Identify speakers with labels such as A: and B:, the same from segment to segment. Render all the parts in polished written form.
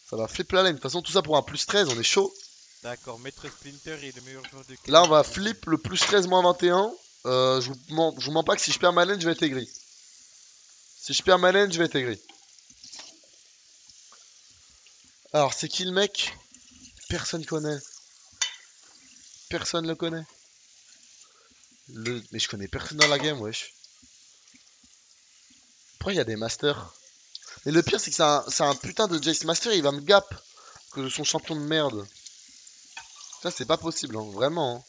A: Ça va flip la lane. De toute façon, tout ça pour un plus 13, on est chaud.
B: D'accord, Maître Splinter est le meilleur joueur de
A: Là, on
B: Kennen
A: va
B: pour vous.
A: flip le plus 13 moins 21. Je vous mens pas que si je perds ma lane, je vais être aigri. Si je perds ma lane, je vais être aigri. Alors, c'est qui le mec? Personne connaît. Personne le connaît. Mais je connais personne dans la game, wesh. Pourquoi il y a des masters? Mais le pire, c'est que c'est un putain de Jace Master, il va me gap. Que son champion de merde. Ça, c'est pas possible, hein, vraiment. Hein.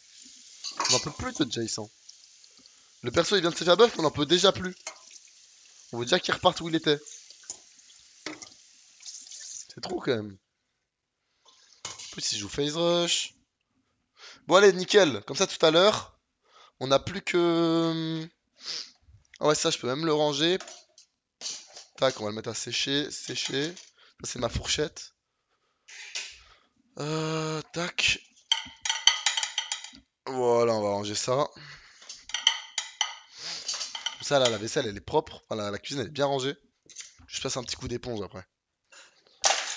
A: On n'en peut plus de Jace. Hein. Le perso, il vient de se faire buff, on n'en peut déjà plus. On veut déjà qu'il reparte où il était. C'est trop quand même. En plus, il joue phase rush. Bon, allez, nickel. Comme ça, tout à l'heure, on n'a plus que. Ah ouais, ça, je peux même le ranger. Tac, on va le mettre à sécher. Sécher. Ça, c'est ma fourchette. Tac. Voilà, on va ranger ça. Comme ça, là, la vaisselle, elle est propre. Enfin, la cuisine, elle est bien rangée. Je passe un petit coup d'éponge après.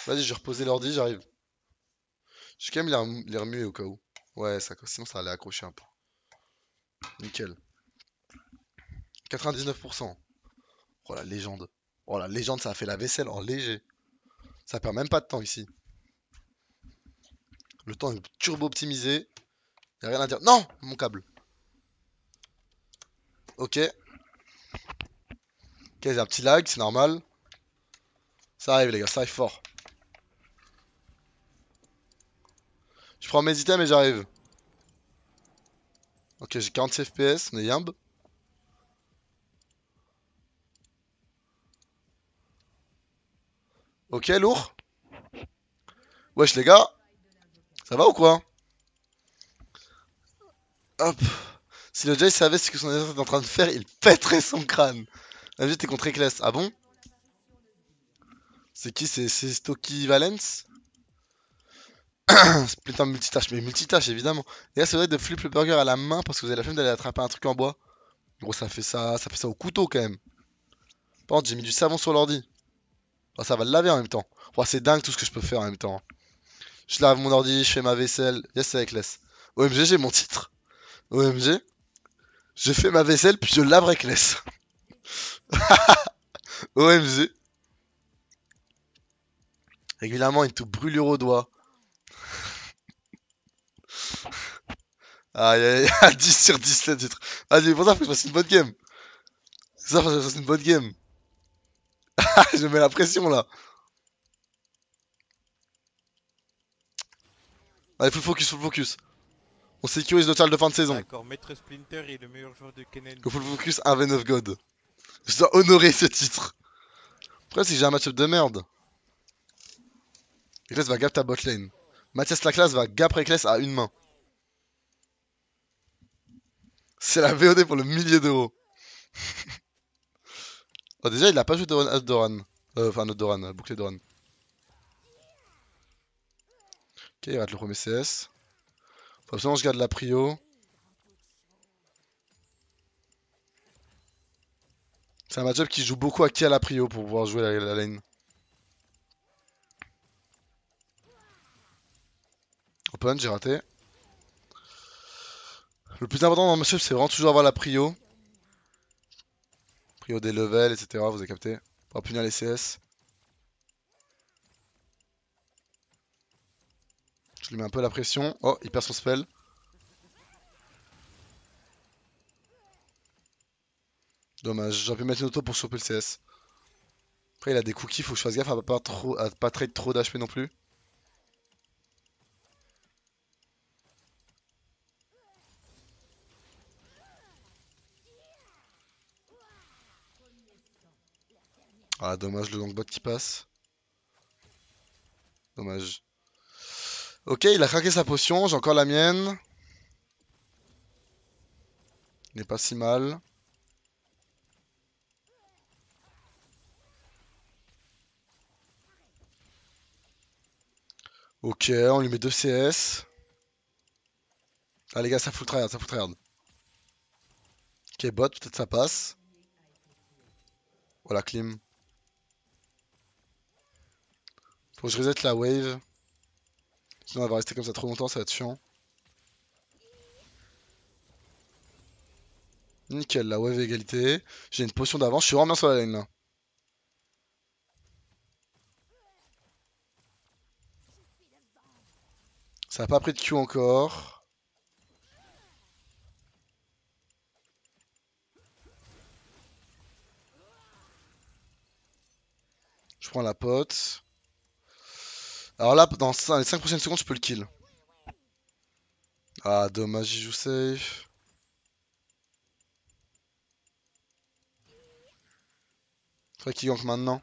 A: Vas-y, je vais reposer l'ordi, j'arrive. Je vais quand même les remuer au cas où. Ouais, ça, sinon ça allait accrocher un peu. Nickel. 99%. Oh la légende. Oh la légende, ça a fait la vaisselle en léger. Ça perd même pas de temps ici. Le temps est turbo optimisé. Y'a rien à dire. Non, mon câble. Ok. Ok, j'ai un petit lag, c'est normal. Ça arrive les gars, ça arrive fort. Je prends mes items et j'arrive. Ok, j'ai 46 FPS, on est yimb. Ok, lourd. Wesh les gars, ça va ou quoi? Hop. Si le Jay savait ce que son adversaire est en train de faire, il pèterait son crâne. La vie, t'es contre Eccles. Ah bon? C'est qui? C'est Stocky Valence? C'est putain multitâche, mais multitâche évidemment. Et là, c'est vrai de flip le burger à la main parce que vous avez la flemme d'aller attraper un truc en bois. Gros, ça fait ça au couteau quand même. Par contre, j'ai mis du savon sur l'ordi. Oh, ça va le laver en même temps. Oh, c'est dingue tout ce que je peux faire en même temps. Je lave mon ordi, je fais ma vaisselle. Yes, c'est avec Eccles. OMG, j'ai mon titre. OMG, je fais ma vaisselle puis je lave Eccles. OMG. Régulièrement, une tout brûlure au doigt. Aïe aïe aïe, 10 sur 17 titres. Vas-y, pour ça, faut que je fasse une bonne game. Ça, faut que je fasse une bonne game. Je mets la pression là. Allez, full focus, full focus. On sécurise le de fin de saison.
B: D'accord, Maître Splinter est le meilleur joueur de Kennen
A: Go
B: pour
A: full
B: vous.
A: focus 1v9 God. Je dois honorer ce titre. Après, si j'ai un match-up de merde. Reckless va gap ta bot lane. Mathias Laclasse va gap Reckless à une main. C'est la VOD pour le millier d'euros. Oh, déjà, il a pas joué de Doran. Enfin, notre Doran, bouclier Doran. Ok, il rate le premier CS. Faut absolument que je garde la prio. C'est un match-up qui joue beaucoup à qui a la prio pour pouvoir jouer la lane. Open, j'ai raté. Le plus important dans le match-up, c'est vraiment toujours avoir la prio. Prio des levels, etc. Vous avez capté. Pour punir les CS. Je lui mets un peu la pression. Oh, il perd son spell. Dommage, j'aurais pu mettre une auto pour choper le CS. Après, il a des cookies, faut que je fasse gaffe à pas trade trop d'HP non plus. Ah, dommage, le longbot qui passe. Dommage. Ok, il a craqué sa potion, j'ai encore la mienne. Il n'est pas si mal. Ok, on lui met 2 CS. Ah les gars, ça fout le tryhard, ça fout le tryhard. Ok, bot, peut-être ça passe. Voilà, clim. Faut que je reset la wave. Sinon, elle va rester comme ça trop longtemps, ça va être chiant. Nickel, la wave égalité. J'ai une potion d'avance, je suis vraiment bien sur la lane là. Ça a pas pris de Q encore. Je prends la pote. Alors là, dans les 5 prochaines secondes, je peux le kill. Ah, dommage, il joue safe. Faudrait qu'il gank maintenant.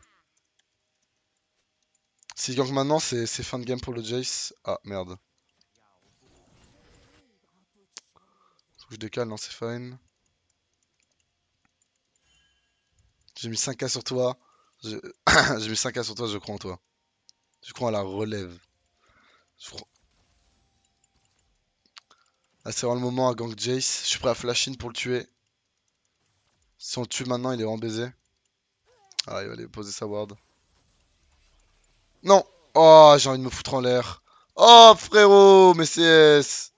A: S'il gank maintenant, c'est fin de game pour le Jace. Ah, merde. Faut que je décale, non, c'est fine. J'ai mis 5k sur toi. J'ai mis 5k sur toi, je crois en toi. Je crois à la relève. Ah, c'est vraiment le moment à gank Jace. Je suis prêt à flash in pour le tuer. Si on le tue maintenant, il est en baiser. Ah, il va aller poser sa ward. Non! Oh, j'ai envie de me foutre en l'air. Oh, frérot, mais CS!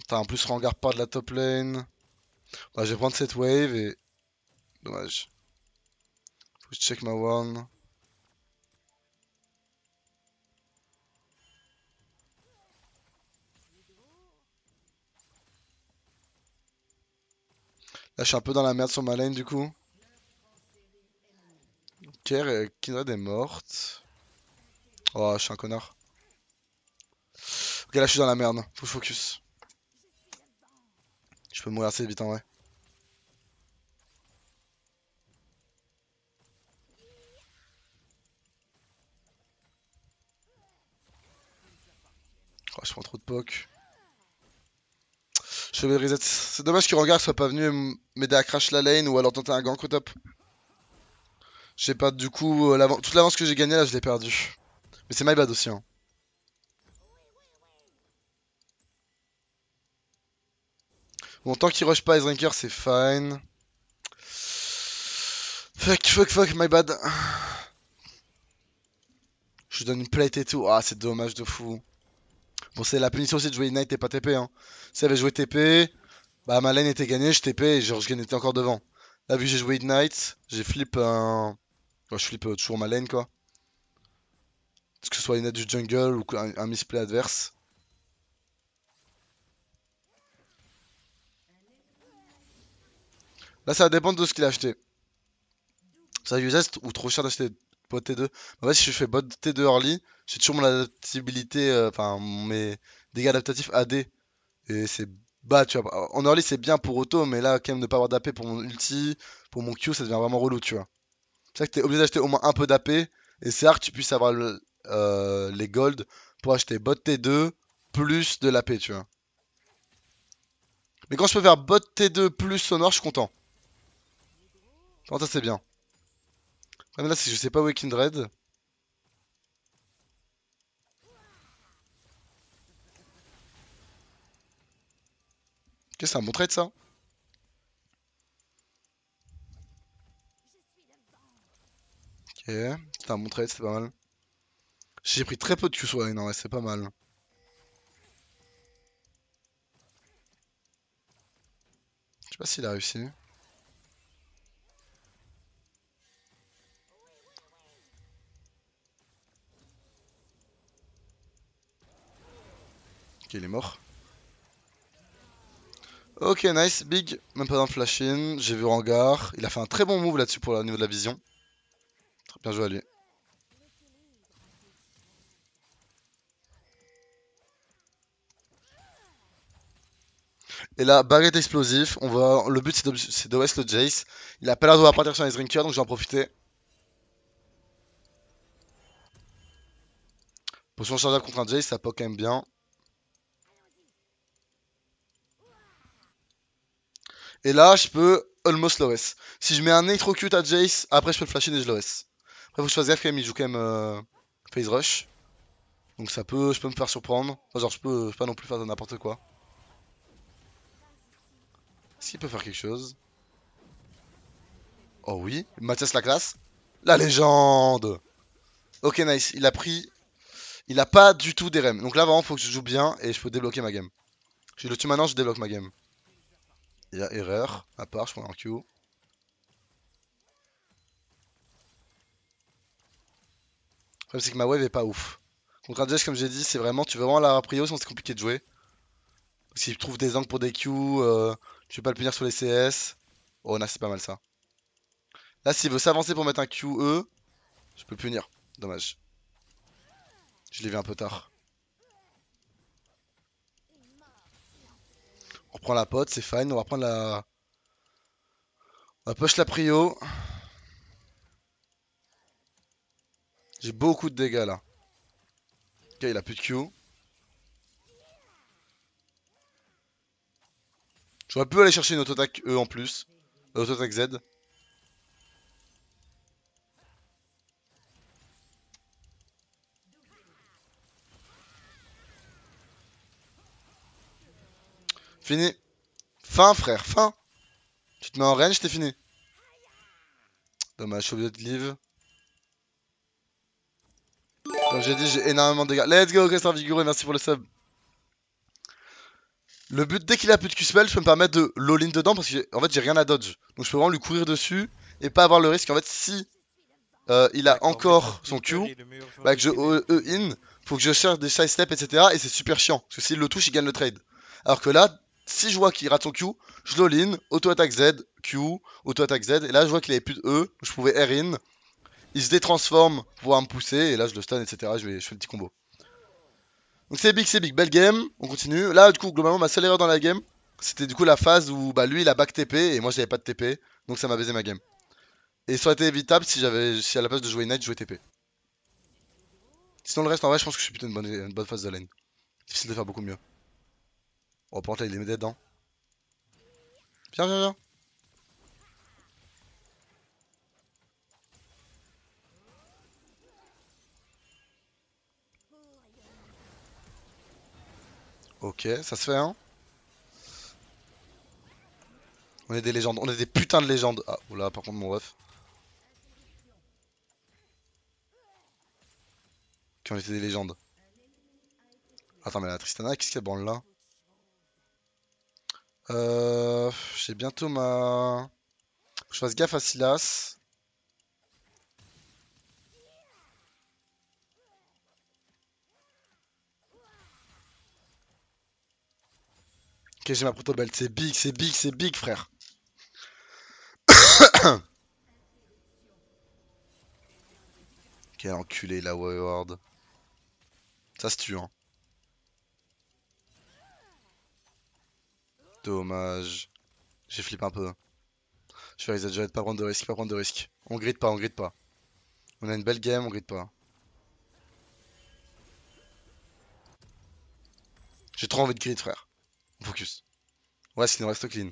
A: T'as en plus Rengar part de la top lane. Bah, je vais prendre cette wave et... Dommage. Faut que je check ma ward. Là, je suis un peu dans la merde sur ma lane, du coup. Ok, Kindred est morte. Oh, je suis un connard. Ok, là, je suis dans la merde. Faut que je focus. Je peux mourir assez vite, en vrai. Oh, je prends trop de poke. Je vais reset. C'est dommage que Rengar soit pas venu m'aider à crash la lane ou alors tenter un gank au top. Je sais pas, du coup, toute l'avance que j'ai gagnée là, je l'ai perdue. Mais c'est my bad aussi, hein. Bon, tant qu'il rush pas Icebreaker, c'est fine. Fuck, my bad. Je lui donne une plate et tout. Ah, c'est dommage de fou. Bon, c'est la punition aussi de jouer Ignite et pas TP, hein. Si elle avait joué TP, bah ma lane était gagnée, je TP et genre je gagnais encore devant. Là, vu que j'ai joué Ignite, j'ai flip un. Ouais, je flip toujours ma lane, quoi. Que ce soit Ignite du jungle ou un misplay adverse. Là, ça va dépendre de ce qu'il a acheté. Ça usest ou trop cher d'acheter bot T2. En fait, si je fais bot T2 early, j'ai toujours mon adaptabilité, enfin mes dégâts adaptatifs AD. Et c'est bas, tu vois. En early, c'est bien pour auto, mais là, quand même, ne pas avoir d'AP pour mon ulti, pour mon Q, ça devient vraiment relou, tu vois. C'est ça que t'es obligé d'acheter au moins un peu d'AP. Et c'est rare que tu puisses avoir les gold pour acheter bot T2 plus de l'AP, tu vois. Mais quand je peux faire bot T2 plus sonore, je suis content. Enfin, ça, c'est bien. Ah, mais là, je sais pas où est Kindred. Ok, c'est un bon trade, ça. Ok, c'était un bon trade, c'était pas mal. J'ai pris très peu de Q sur la lane, ouais, c'est pas mal. Je sais pas s'il a réussi. Ok, il est mort. Ok, nice, big. Même pas dans le flash in. J'ai vu Rengar. Il a fait un très bon move là-dessus pour le niveau de la vision. Très bien joué à lui. Et là, baguette explosif. On va... Le but c'est de West le Jace. Il a pas l'air de vouloir partir sur les drinkers, donc je vais en profiter. Potion chargeable contre un Jace, ça poke quand même bien. Et là, je peux almost l'OS. Si je mets un Electrocute à Jace, après je peux le flash in et je l'OS. Après, faut que je fasse gaffe quand même, il joue quand même phase rush. Donc je peux me faire surprendre. Enfin, genre, je peux pas non plus faire de n'importe quoi. Est-ce qu'il peut faire quelque chose? Oh oui, Mathias la classe. La légende. Ok, nice. Il a pris. Il a pas du tout des rems. Donc là, vraiment, faut que je joue bien et je peux débloquer ma game. Je le tue maintenant, je débloque ma game. Il y a erreur, à part, je prends un Q. Le problème, c'est que ma wave est pas ouf. Contre un Judge, comme j'ai dit, c'est vraiment. Tu veux vraiment la prio, sinon c'est compliqué de jouer. Parce qu'il trouve des angles pour des Q. Tu peux pas le punir sur les CS. Oh, là, c'est pas mal ça. Là, s'il veut s'avancer pour mettre un QE, je peux punir. Dommage. Je l'ai vu un peu tard. On reprend la pote, c'est fine. On va reprendre la. On va push la prio. J'ai beaucoup de dégâts là. Ok, il a plus de Q. J'aurais pu aller chercher une auto-attaque E en plus. Auto-attaque Z. Fini. Fin, frère, fin. Tu te mets en range, t'es fini. Dommage, je suis obligé de leave. Comme j'ai dit, j'ai énormément de dégâts. Let's go, Christophe Vigoureux, merci pour le sub. Le but, dès qu'il a plus de Q-spell, je peux me permettre de all-in dedans parce que en fait, j'ai rien à dodge. Donc je peux vraiment lui courir dessus et pas avoir le risque. En fait, si il a
B: D'accord, Maître
A: encore son Q,
B: Splinter est le meilleur joueur
A: bah,
B: de
A: que je
B: Kennen.
A: E-in, faut que je cherche des side steps, etc. Et c'est super chiant. Parce que s'il le touche, il gagne le trade. Alors que là, si je vois qu'il rate son Q, je l'all-in, auto-attaque Z, Q, auto-attaque Z. Et là, je vois qu'il avait plus de E, je pouvais R-in. Il se détransforme pour pouvoir me pousser. Et là, je le stun, etc. Je fais le petit combo. Donc c'est big, belle game. On continue. Là, du coup, globalement, ma seule erreur dans la game, c'était du coup la phase où bah, lui, il a back TP et moi, j'avais pas de TP. Donc ça m'a baisé ma game. Et ça aurait été évitable si à la place de jouer Knight, je jouais TP. Sinon, le reste, en vrai, je pense que je suis plutôt une bonne phase de lane. Difficile de faire beaucoup mieux. Oh, par contre, là, il est dead, hein. Viens, viens, viens. Ok, ça se fait, hein. On est des légendes. On est des putains de légendes. Ah, oula, par contre, mon ref. Qui ont été des légendes. Attends, mais la Tristana, qu'est-ce qu'elle branle là? J'ai bientôt ma. Faut que je fasse gaffe à Silas. Ok, j'ai ma proto belt. C'est big, c'est big, c'est big, frère. Quel enculé, la Wayward. Ça se tue, hein. Dommage. J'ai flip un peu. Je vais exagérer, pas prendre de risque, pas prendre de risque. On grid pas, on grid pas. On a une belle game, on grid pas. J'ai trop envie de grid, frère. On focus. Ouais, ce qu'il nous reste clean.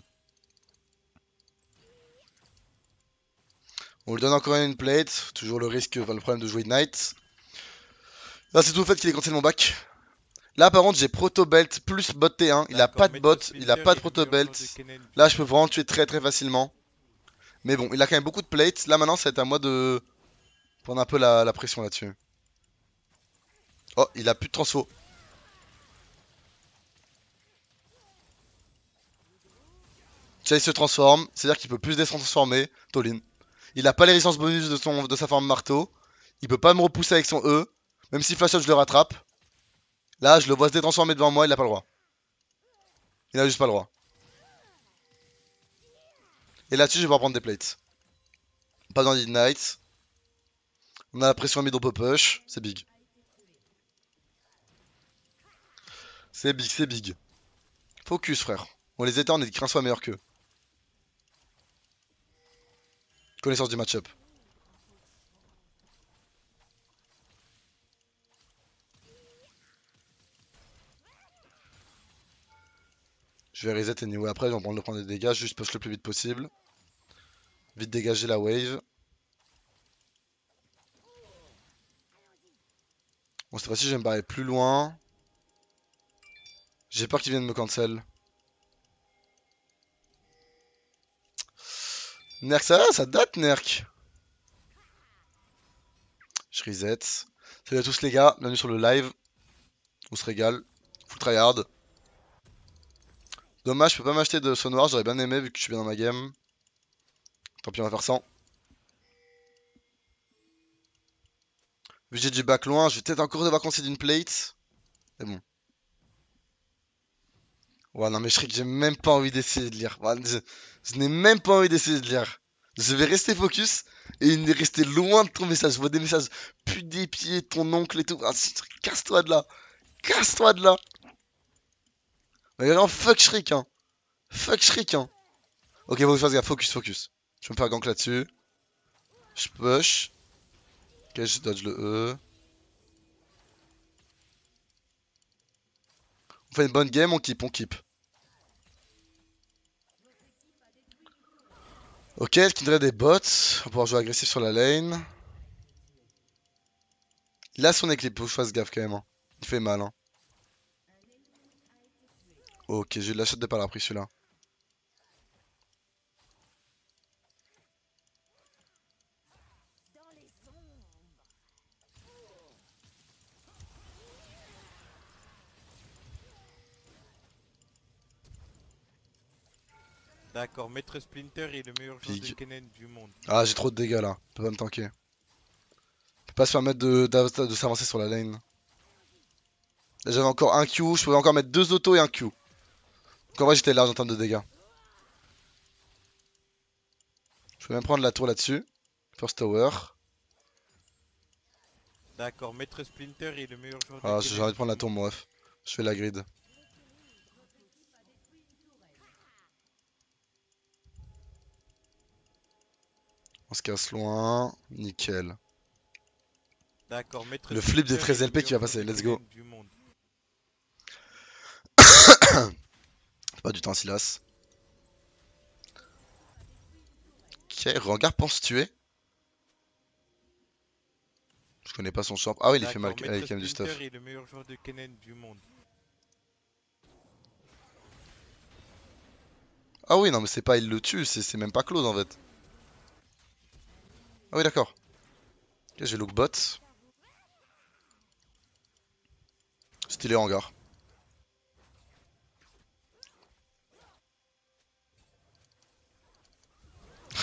A: On lui donne encore une plate. Toujours le risque, enfin, le problème de jouer Knight. Là, c'est tout le fait qu'il ait cancel mon back. Là, par contre, j'ai proto belt plus bot T1. Il a
B: D'accord,
A: pas de
B: Maître
A: bot, il a
B: Splinter
A: pas de
B: est le
A: proto
B: meilleur joueur
A: belt.
B: de Kennen.
A: Là, je peux vraiment le tuer très très facilement. Mais bon, il a quand même beaucoup de plates. Là, maintenant, ça va être à moi de prendre un peu la pression là-dessus. Oh, il a plus de transfo. Chase se transforme, c'est-à-dire qu'il peut plus se transformer. Tolin. Il a pas les résistances bonus de sa forme marteau. Il peut pas me repousser avec son E. Même si flash out, je le rattrape. Là, je le vois se détransformer devant moi, il a pas le droit. Il a juste pas le droit. Et là-dessus, je vais pouvoir prendre des plates. Pas dans l'Ignite. On a la pression mid on push. C'est big. C'est big, c'est big. Focus, frère. On les éteint, on est 15 fois meilleurs qu'eux. Connaissance du match-up. Je vais reset anyway après, je vais prendre des dégâts, juste push le plus vite possible. Vite dégager la wave. Bon, cette fois-ci, je vais me barrer plus loin. J'ai peur qu'ils viennent me cancel. Nerk, ça date, Nerk. Je reset. Salut à tous les gars, bienvenue sur le live. On se régale. Full tryhard. Dommage, je peux pas m'acheter de saut noir, j'aurais bien aimé vu que je suis bien dans ma game. Tant pis, on va faire 100. Vu que j'ai du back loin, je vais peut-être encore devoir concéder d'une plate. Mais bon. Ouais, non, mais Shriek, j'ai même pas envie d'essayer de lire. Ouais, je n'ai même pas envie d'essayer de lire. Je vais rester focus et il est resté loin de ton message. Je vois des messages, pute des pieds, ton oncle et tout. Ah, casse-toi de là. Casse-toi de là. Mais vraiment, fuck Shriek, hein. Fuck Shriek, hein. Ok, faut que je fasse gaffe. Focus, focus. Je vais me faire gank là-dessus. Je push. Ok, je dodge le E. On fait une bonne game, on keep, on keep. Ok, est-ce qu'il y aurait des bots? On va pouvoir jouer agressif sur la lane. Il a son éclipse, faut que je fasse gaffe quand même, hein. Il fait mal, hein. Ok, j'ai eu de la shot de par là, pris celui-là.
B: D'accord, Maître Splinter est le meilleur joueur de
A: Pig.
B: Kennen du monde.
A: Ah, j'ai trop de dégâts là. Peut pas me tanker. Peut pas se permettre de s'avancer sur la lane. Là, j'avais encore un Q, je pouvais encore mettre 2 autos et un Q. Donc en vrai, j'étais large en termes de dégâts. Je peux même prendre la tour là-dessus. First tower.
B: D'accord, Maître Splinter est le meilleur joueur de
A: Ah,
B: Kennen
A: j'ai envie de
B: du
A: prendre la
B: monde.
A: tour, bref. Je fais la grid. On se casse loin. Nickel.
B: D'accord, Maître
A: Le flip des
B: Splinter est
A: 13
B: le
A: LP qui
B: meilleur
A: va
B: joueur
A: passer.
B: de
A: Let's go.
B: Kennen du monde.
A: Pas du temps, Silas. Ok, Rengar pense tuer. Je connais pas son champ. Ah oui, il fait mal
B: D'accord, Maître
A: avec quand même du stuff.
B: Splinter est le meilleur joueur de Kennen du monde.
A: Ah oui, non, mais c'est pas il le tue, c'est même pas close en fait. Ah oui, d'accord. Ok, j'ai look bot. Stylé hangar.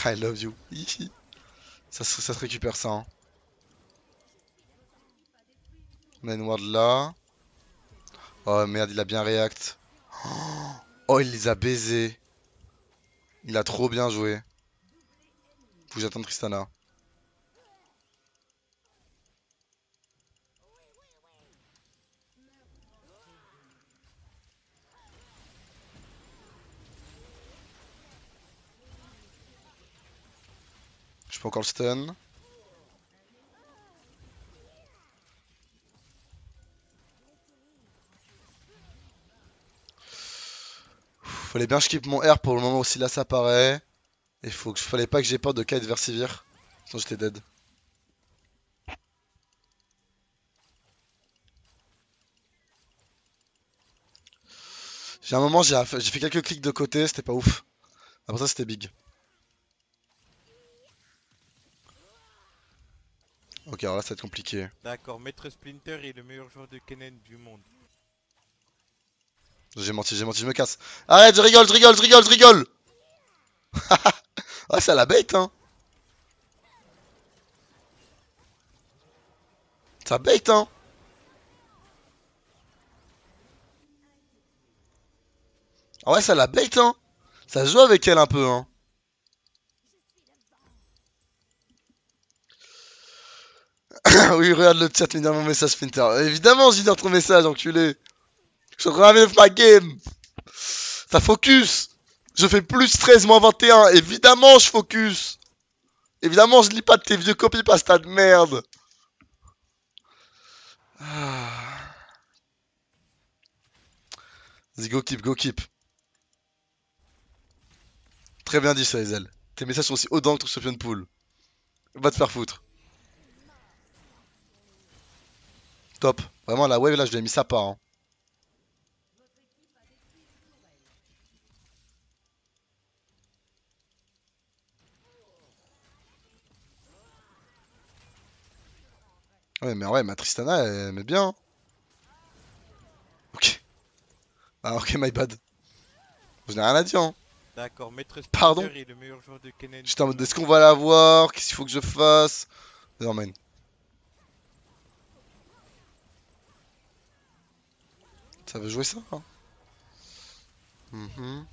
A: I love you. Hihi. Ça se récupère ça. Hein. On a une ward là. Oh merde, il a bien react. Oh, il les a baisés. Il a trop bien joué. Faut que j'attende Tristana. Je peux encore le stun. Fallait bien que je keep mon R pour le moment où Silas apparaît. Et fallait pas que j'ai peur de Kite Versivir. Sinon j'étais dead. J'ai un moment, j'ai fait quelques clics de côté, c'était pas ouf. Après ça, c'était big. Ok, alors là, ça va être compliqué.
B: D'accord, Maître Splinter est le meilleur joueur de Kennen du monde.
A: J'ai menti, je me casse. Arrête, je rigole, je rigole, je rigole, je rigole. Ah, c'est à la bait, hein. Ça bait, hein. Ah ouais, ça la bait, hein. Ça joue avec elle un peu, hein. Oui, regarde le chat, il mon message, Splinter. Évidemment, j'ai dans ton message, enculé. Je ramène ma game. Ça focus. Je fais plus 13 moins 21. Évidemment, je focus. Évidemment, je lis pas de tes vieux copies pasta de merde. Ah. Vas-y, go keep, go keep. Très bien dit, Saezel. Tes messages sont aussi audants que ton champion de pool. Va te faire foutre. Top. Vraiment, la wave là, je l'ai mis ça part. Hein. Ouais, mais ouais, ma Tristana, elle met bien, hein. Ok. Ah, ok, my bad. Je n'ai rien à dire, hein.
B: D'accord, Maître
A: Pardon.
B: Splinter est le meilleur joueur de Kennen
A: J'étais en
B: du
A: mode, est-ce
B: monde.
A: qu'on va l'avoir? Qu'est-ce qu'il faut que je fasse? Non, man. Ça veut jouer ça, hein? Mhm.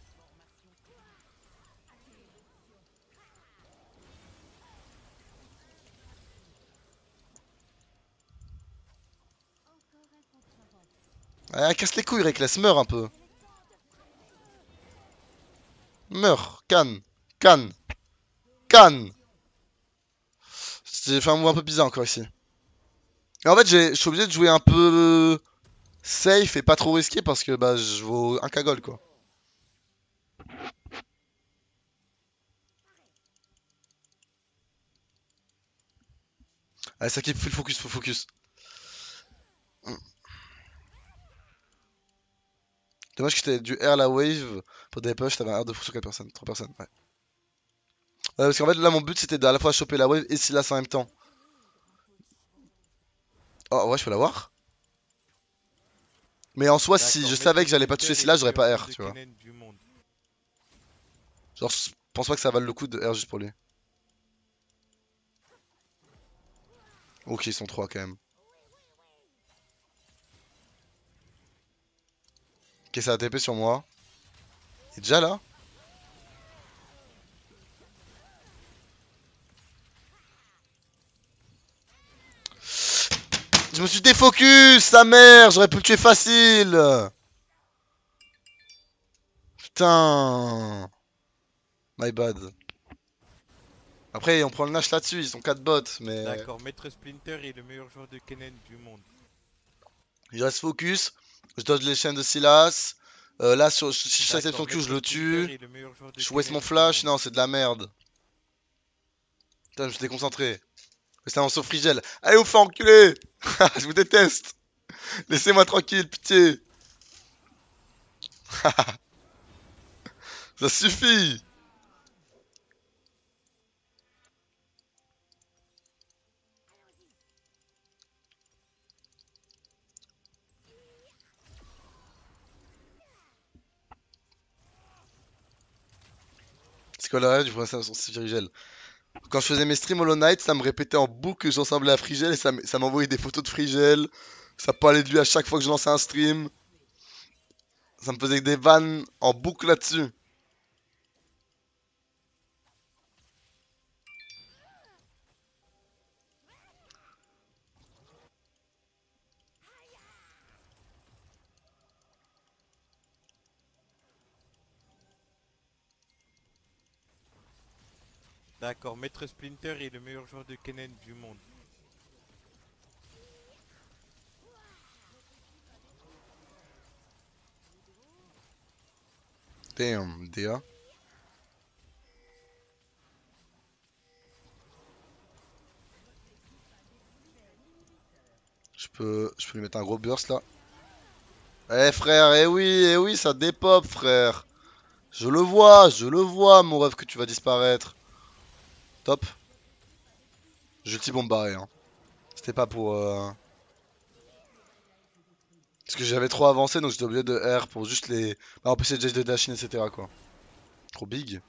A: Ah, casse les couilles, Reckless, meurs un peu. Meurs, canne, canne, canne. J'ai fait un move un peu bizarre encore ici. Et en fait, je suis obligé de jouer un peu safe et pas trop risqué parce que bah je vaux un cagole quoi. Allez, ça qui full focus, full focus. Dommage que t'aies du air la wave pour des push, t'avais un air de fou sur 4 personnes, 3 personnes, ouais. Ouais, parce qu'en fait là mon but c'était d'à la fois choper la wave et Silas en même temps. Oh ouais, je peux l'avoir. Mais en soi, si
B: D'accord,
A: je savais
B: Maître
A: que j'allais pas toucher
B: Splinter est
A: Silas,
B: le
A: j'aurais
B: meilleur
A: pas
B: joueur
A: R,
B: de
A: tu vois.
B: Kennen du monde.
A: Genre, je pense pas que ça vale le coup de R juste pour lui. Ok, ils sont 3 quand même. Ok, ça a TP sur moi. Il est déjà là? Je me suis défocus, sa mère, j'aurais pu le tuer facile. Putain. My bad. Après, on prend le Nash là-dessus, ils sont 4 bots, mais
B: D'accord, Maître Splinter est le meilleur joueur de Kennen du monde.
A: je reste focus. Je dodge les chaînes de Silas. Là, si je accepte
B: D'accord,
A: son Q, je
B: Maître
A: le
B: Splinter
A: tue.
B: est le meilleur joueur de
A: Je waste mon
B: Kennen du
A: flash.
B: monde.
A: Non, c'est de la merde. Putain, je me suis déconcentré. C'était un saut frigel. Allez, vous faire enculer. Je vous déteste. Laissez-moi tranquille, pitié. Ça suffit. C'est quoi l'arrêt du professeur sur Frigel? Quand je faisais mes streams Hollow Knight, ça me répétait en boucle que je ressemblais à Frigel et ça m'envoyait des photos de Frigel. Ça parlait de lui à chaque fois que je lançais un stream. Ça me faisait des vannes en boucle là-dessus.
B: D'accord, Maître Splinter est le meilleur joueur de Kennen du monde.
A: Damn, DA. Je peux lui mettre un gros burst là. Eh frère, eh oui, ça dépop frère. Je le vois, mon rêve que tu vas disparaître. Top. Je ulti bombe barré, hein. C'était pas pour... Parce que j'avais trop avancé, donc j'étais obligé de R pour juste les... Bah, empêcher Judge de dashin, etc. quoi. Trop big.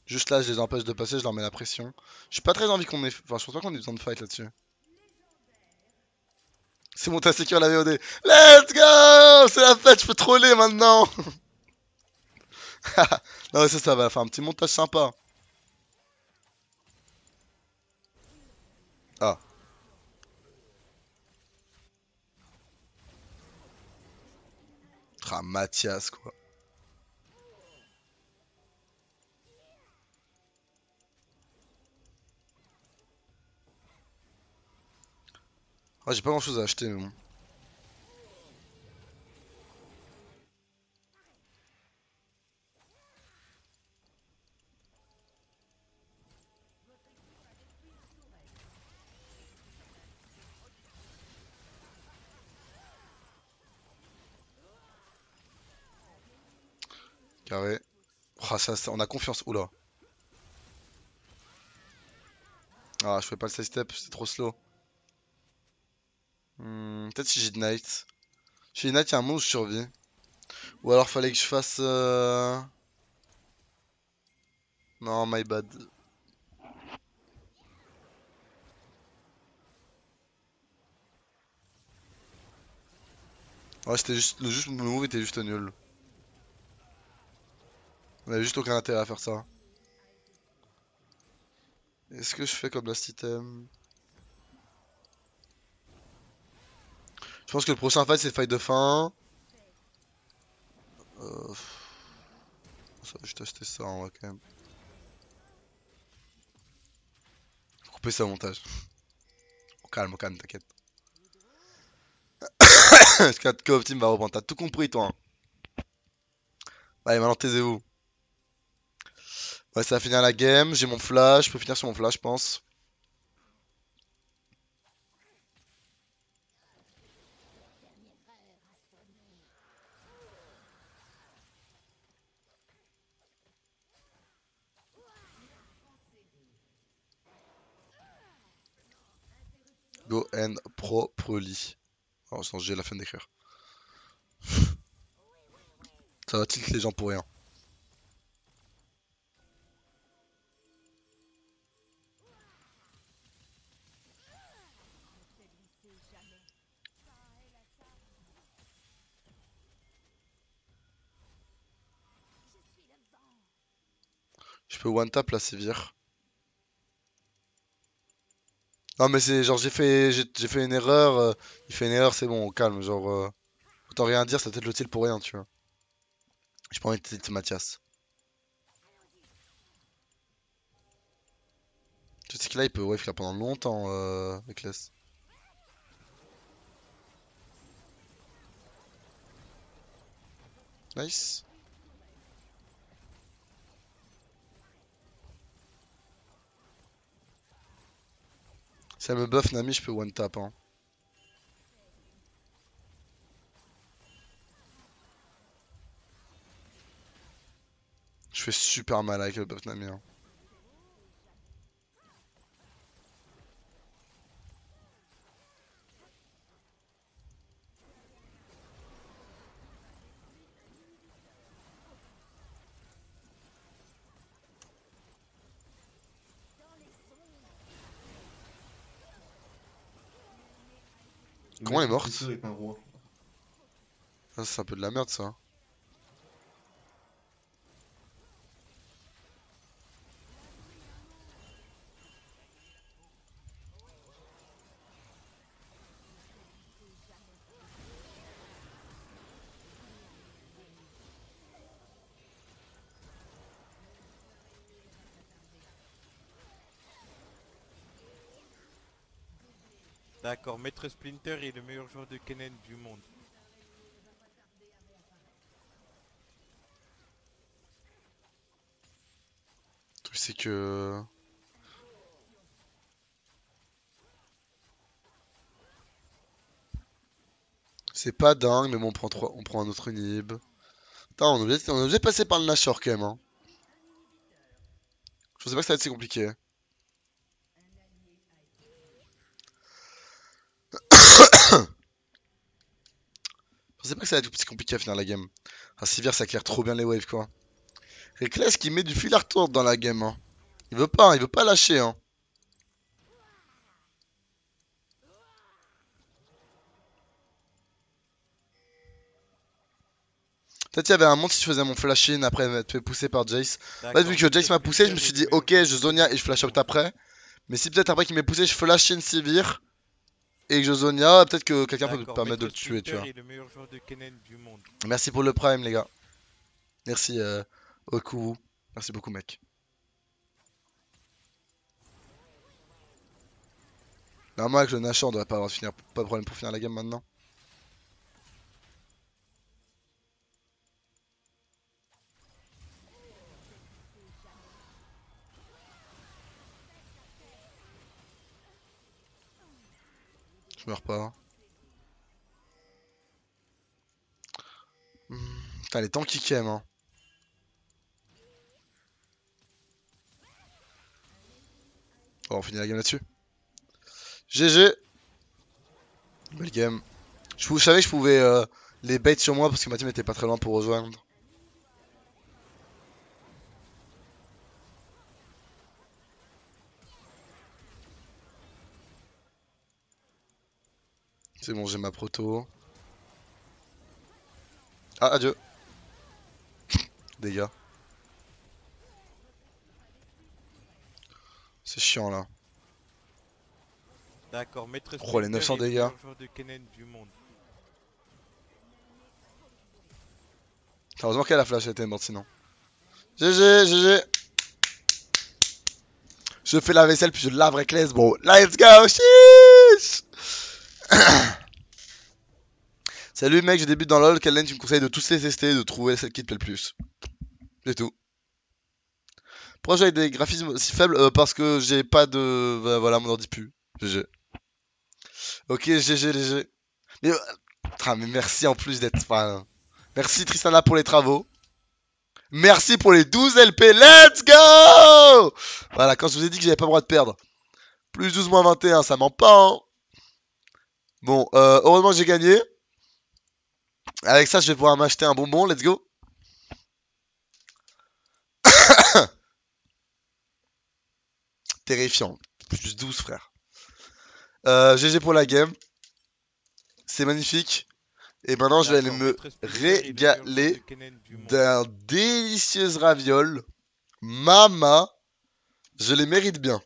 A: Juste là, je les empêche de passer, je leur mets la pression. J'ai pas très envie qu'on ait... Enfin, je pense pas qu'on ait besoin de fight là-dessus. C'est mon tas secure la VOD. Let's go. C'est la fête, je peux troller maintenant. Non, mais ça va faire un petit montage sympa. Ah, Mathias, quoi. Ouais, j'ai pas grand chose à acheter, mais bon. Carré. Oh, on a confiance. Oula. Ah, je fais pas le side step, c'est trop slow. Peut-être si j'ai Ignite. Chez Ignite, il y a un mot où je survis. Ou alors fallait que je fasse. Non, my bad. Ouais, c'était juste. Le move était juste nul. On avait juste aucun intérêt à faire ça. Est-ce que je fais comme last item? Je pense que le prochain fight c'est le fight de fin. Euh... Ça, je vais acheter ça en vrai quand même. Faut couper ça au montage. Au calme, t'inquiète. 4 co team va reprendre. T'as tout compris toi, hein. Allez, maintenant taisez-vous. Ouais, ça va finir la game. J'ai mon flash. Je peux finir sur mon flash, je pense. Go and properly. Oh, sans j'ai la fin d'écrire. Ça va tilt les gens pour rien. Je peux one tap la sévère. Non mais c'est genre j'ai fait une erreur. Il fait une erreur, c'est bon, au calme. Genre autant rien dire, ça peut-être le tilt pour rien, tu vois. J'ai pas envie de tilt Mathias. Tu sais que là il peut wave là pendant longtemps avec les. Nice. Si elle me buff Nami, je peux one tap, hein. Je fais super mal avec le buff Nami, hein.
C: Le
A: Comment
C: mec
A: elle est
C: qui
A: morte?
C: est un roi.
A: Ah, c'est un peu de la merde ça.
B: D'accord, Maître Splinter est le meilleur joueur de Kennen du monde.
A: Le truc c'est que. C'est pas dingue, mais bon, on prend un autre inhib. Putain, on est obligé de passer par le Nashor quand même, hein. Je pensais pas que ça allait être si compliqué. Je pensais pas que ça allait être si compliqué à finir la game. Ah, Sivir, ça claire trop bien les waves, quoi. Reckless qui met du fil à retordre dans la game, hein. Il veut pas lâcher, hein. Peut-être il y avait un monde si je faisais mon flash in après m'être fait pousser par Jace. En fait, vu
B: D'accord,
A: que
B: Maître
A: Jace m'a poussé, je me
B: Splinter est
A: suis
B: le
A: dit,
B: meilleur
A: ok,
B: joueur
A: je
B: de
A: Zonia
B: Kennen
A: et je
B: du
A: flash out
B: monde.
A: après. Mais si peut-être après qu'il m'ait poussé, je flash in Sivir et que je Zonia, peut-être que quelqu'un peut me
B: D'accord,
A: permettre de
B: Maître
A: le tuer, tu
B: Splinter
A: vois.
B: est le meilleur joueur de Kennen du monde.
A: Merci pour le prime, les gars. Merci, Oku. Merci beaucoup, mec. Normalement, avec le Nashor, on devrait pas avoir de finir, pas de problème pour finir la game maintenant. Je meurs pas. Putain, les tanks qui aiment, hein. on finit la game là-dessus. GG. Belle game. Je savais que je pouvais les bait sur moi parce que ma team était pas très loin pour rejoindre. C'est bon, j'ai ma proto. Ah, adieu. Dégâts. C'est chiant là.
B: D'accord, Maître
A: Oh, les
B: Splinter
A: 900
B: est le
A: dégâts.
B: meilleur joueur de Kennen du monde.
A: Heureusement qu'elle a flash, elle était morte sinon. GG, GG. Je fais la vaisselle puis je lave Reckless, bro. Let's go, chiche. Salut mec, je débute dans LoL. Quelle lane tu me conseilles de tous les tester et de trouver celle qui te plaît le plus? C'est tout. Pourquoi j'ai des graphismes aussi faibles? Parce que j'ai pas de... Bah, voilà, mon ordi pue. GG. Ok, GG, GG. Mais, mais merci en plus d'être... Enfin, merci Tristana pour les travaux. Merci pour les 12 LP. Let's go! Voilà, quand je vous ai dit que j'avais pas le droit de perdre. Plus 12 moins 21, ça ment pas, hein. Bon, heureusement que j'ai gagné. Avec ça, je vais pouvoir m'acheter un bonbon. Let's go. Terrifiant. Plus 12, frère. GG pour la game. C'est magnifique. Et maintenant, je vais aller
B: D'accord,
A: me
B: Maître Splinter est le meilleur joueur
A: régaler
B: de Kennen du monde.
A: d'un délicieux raviol. Mama. Je les mérite bien.